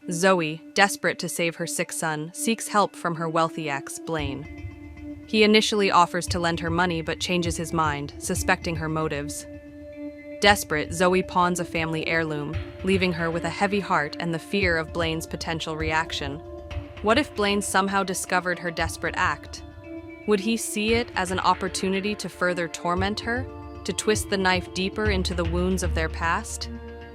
Zoey, desperate to save her sick son, seeks help from her wealthy ex, Blaine. He initially offers to lend her money but changes his mind, suspecting her motives. Desperate, Zoey pawns a family heirloom, leaving her with a heavy heart and the fear of Blaine's potential reaction. What if Blaine somehow discovered her desperate act? Would he see it as an opportunity to further torment her, to twist the knife deeper into the wounds of their past?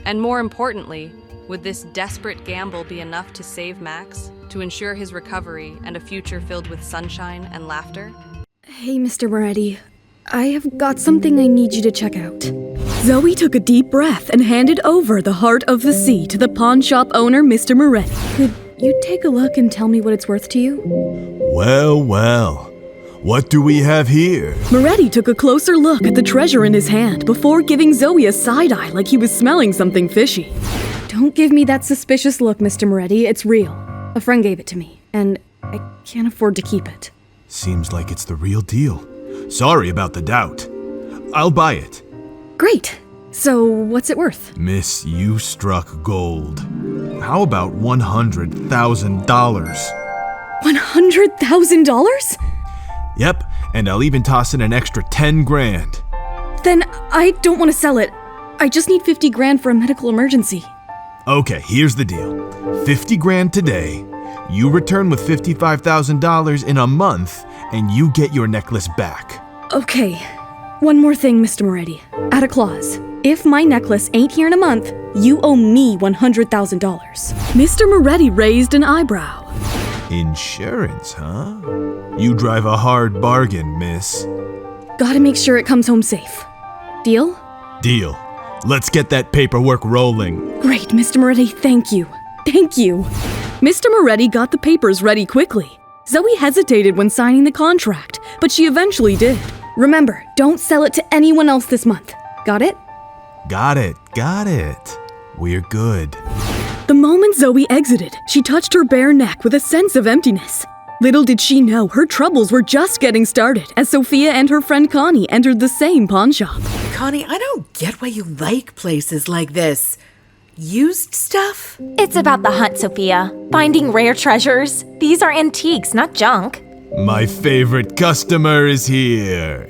And more importantly, would this desperate gamble be enough to save Max, to ensure his recovery and a future filled with sunshine and laughter? Hey, Mr. Moretti. I have got something I need you to check out. Zoey took a deep breath and handed over the heart of the sea to the pawnshop owner, Mr. Moretti. Could you take a look and tell me what it's worth to you? Well, well. What do we have here? Moretti took a closer look at the treasure in his hand before giving Zoey a side-eye like he was smelling something fishy. Don't give me that suspicious look, Mr. Moretti. It's real. A friend gave it to me, and I can't afford to keep it. Seems like it's the real deal. Sorry about the doubt. I'll buy it. Great. So, what's it worth? Miss, you struck gold. How about $100,000? $100,000? Yep, and I'll even toss in an extra 10 grand. Then I don't want to sell it. I just need 50 grand for a medical emergency. Okay, here's the deal. 50 grand today, you return with $55,000 in a month, and you get your necklace back. Okay. One more thing, Mr. Moretti. Add a clause. If my necklace ain't here in a month, you owe me $100,000. Mr. Moretti raised an eyebrow. Insurance, huh? You drive a hard bargain, miss. Gotta make sure it comes home safe. Deal? Deal. Let's get that paperwork rolling. Great, Mr. Moretti, thank you. Thank you. Mr. Moretti got the papers ready quickly. Zoey hesitated when signing the contract, but she eventually did. Remember, don't sell it to anyone else this month. Got it? Got it. We're good. The moment Zoey exited, she touched her bare neck with a sense of emptiness. Little did she know her troubles were just getting started as Sofia and her friend Connie entered the same pawn shop. Connie, I don't get why you like places like this. Used stuff? It's about the hunt, Sofia. Finding rare treasures. These are antiques, not junk. My favorite customer is here.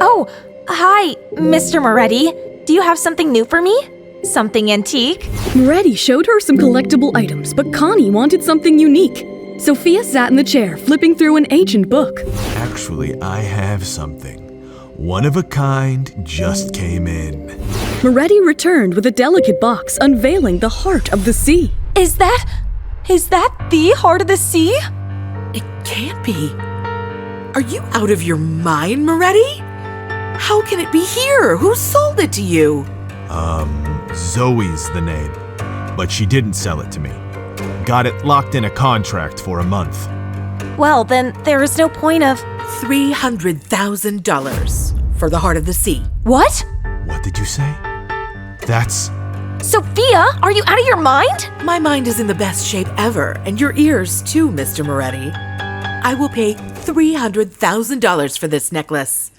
Oh, hi, Mr. Moretti. Do you have something new for me? Something antique? Moretti showed her some collectible items, but Connie wanted something unique. Sofia sat in the chair, flipping through an ancient book. Actually, I have something. One of a kind just came in. Moretti returned with a delicate box, unveiling the heart of the sea. Is that the heart of the sea? It can't be. Are you out of your mind, Moretti? How can it be here? Who sold it to you? Zoe's the name, but she didn't sell it to me. Got it locked in a contract for a month. Well, then there is no point of... $300,000 for the heart of the sea. What? What did you say? That's... Sofia, are you out of your mind? My mind is in the best shape ever, and your ears too, Mr. Moretti. I will pay $300,000 for this necklace.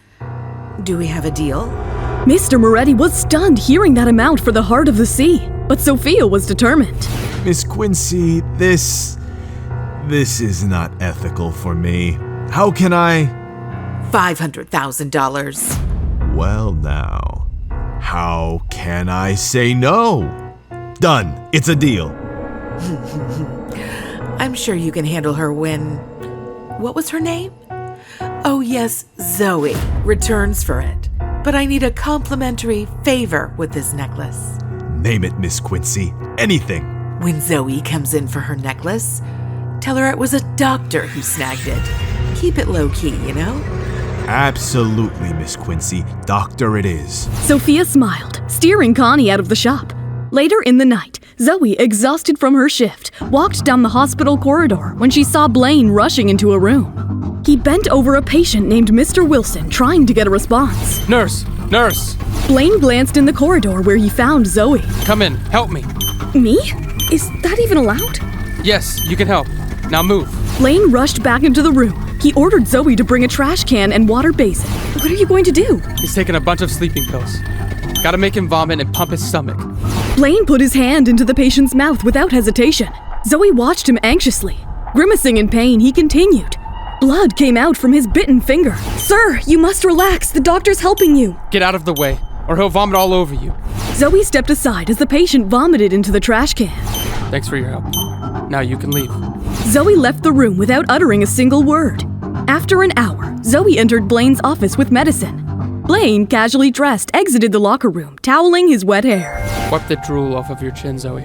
Do we have a deal? Mr. Moretti was stunned hearing that amount for the heart of the sea, but Sofia was determined. Miss Quincy, this is not ethical for me. How can I... $500,000. Well now, how can I say no? Done. It's a deal. I'm sure you can handle her when... What was her name? Oh yes, Zoey returns for it. But I need a complimentary favor with this necklace. Name it, Miss Quincy. Anything. When Zoey comes in for her necklace, tell her it was a doctor who snagged it. Keep it low-key, you know? Absolutely, Miss Quincy. Doctor it is. Sofia smiled, steering Connie out of the shop. Later in the night, Zoey, exhausted from her shift, walked down the hospital corridor when she saw Blaine rushing into a room. He bent over a patient named Mr. Wilson, trying to get a response. Nurse! Blaine glanced in the corridor where he found Zoey. Come in, help me. Me? Is that even allowed? Yes, you can help. Now move. Blaine rushed back into the room. He ordered Zoey to bring a trash can and water basin. What are you going to do? He's taking a bunch of sleeping pills. Gotta make him vomit and pump his stomach. Blaine put his hand into the patient's mouth without hesitation. Zoey watched him anxiously. Grimacing in pain, he continued. Blood came out from his bitten finger. Sir, you must relax. The doctor's helping you. Get out of the way, or he'll vomit all over you. Zoey stepped aside as the patient vomited into the trash can. Thanks for your help. Now you can leave. Zoey left the room without uttering a single word. After an hour, Zoey entered Blaine's office with medicine. Blaine, casually dressed, exited the locker room, toweling his wet hair. Wipe the drool off of your chin, Zoey.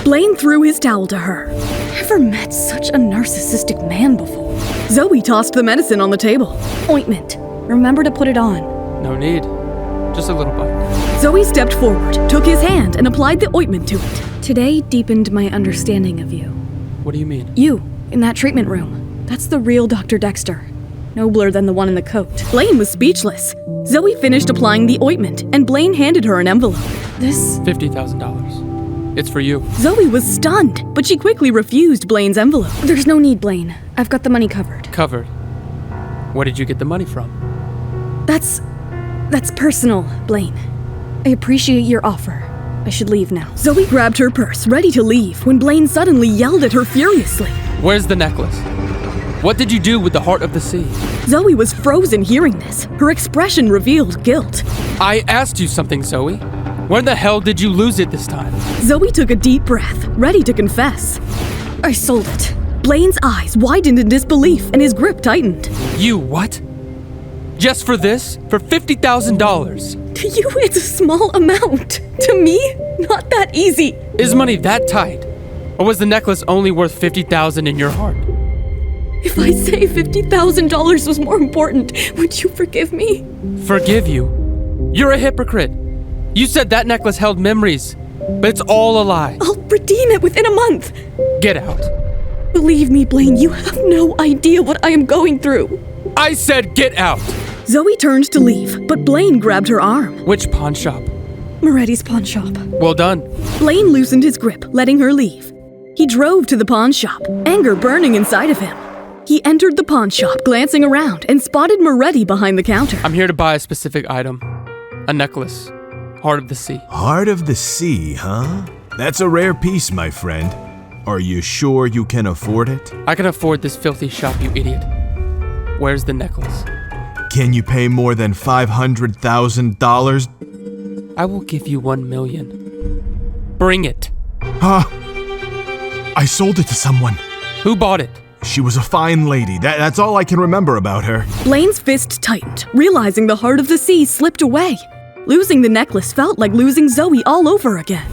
Blaine threw his towel to her. Never met such a narcissistic man before. Zoey tossed the medicine on the table. Ointment. Remember to put it on. No need. Just a little bite. Zoey stepped forward, took his hand, and applied the ointment to it. Today deepened my understanding of you. What do you mean? You, in that treatment room. That's the real Dr. Dexter. Nobler than the one in the coat. Blaine was speechless. Zoey finished applying the ointment, and Blaine handed her an envelope. This... $50,000. It's for you. Zoey was stunned, but she quickly refused Blaine's envelope. There's no need, Blaine. I've got the money covered. Covered? Where did you get the money from? That's personal, Blaine. I appreciate your offer. I should leave now. Zoey grabbed her purse, ready to leave, when Blaine suddenly yelled at her furiously. Where's the necklace? What did you do with the heart of the sea? Zoey was frozen hearing this. Her expression revealed guilt. I asked you something, Zoey. Where the hell did you lose it this time? Zoey took a deep breath, ready to confess. I sold it. Blaine's eyes widened in disbelief and his grip tightened. You what? Just for this? For $50,000? To you, it's a small amount. To me, not that easy. Is money that tight? Or was the necklace only worth $50,000 in your heart? If I say $50,000 was more important, would you forgive me? Forgive you? You're a hypocrite. You said that necklace held memories, but it's all a lie. I'll redeem it within a month. Get out. Believe me, Blaine, you have no idea what I am going through. I said get out. Zoey turned to leave, but Blaine grabbed her arm. Which pawn shop? Moretti's pawn shop. Well done. Blaine loosened his grip, letting her leave. He drove to the pawn shop, anger burning inside of him. He entered the pawn shop, glancing around, and spotted Moretti behind the counter. I'm here to buy a specific item. A necklace. Heart of the sea. Heart of the sea, huh? That's a rare piece, my friend. Are you sure you can afford it? I can afford this filthy shop, you idiot. Where's the necklace? Can you pay more than $500,000? I will give you $1 million. Bring it. Huh? I sold it to someone. Who bought it? She was a fine lady. That's all I can remember about her. Blaine's fist tightened, realizing the heart of the sea slipped away. Losing the necklace felt like losing Zoey all over again.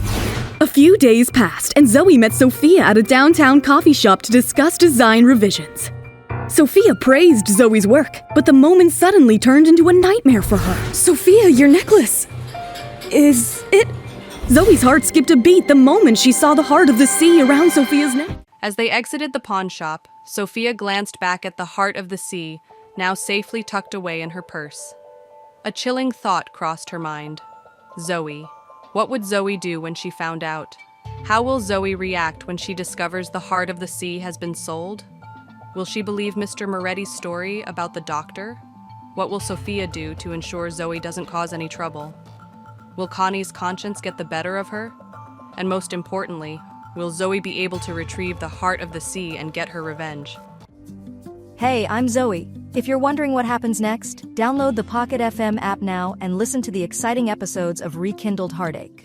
A few days passed, and Zoey met Sofia at a downtown coffee shop to discuss design revisions. Sofia praised Zoey's work, but the moment suddenly turned into a nightmare for her. Sofia, your necklace. Is it? Zoey's heart skipped a beat the moment she saw the heart of the sea around Sofia's neck. As they exited the pawn shop, Sofia glanced back at the heart of the sea, now safely tucked away in her purse. A chilling thought crossed her mind. Zoey. What would Zoey do when she found out? How will Zoey react when she discovers the heart of the sea has been sold? Will she believe Mr. Moretti's story about the doctor? What will Sofia do to ensure Zoey doesn't cause any trouble? Will Connie's conscience get the better of her? And most importantly, will Zoey be able to retrieve the heart of the sea and get her revenge? Hey, I'm Zoey. If you're wondering what happens next, download the Pocket FM app now and listen to the exciting episodes of Rekindled Heartache.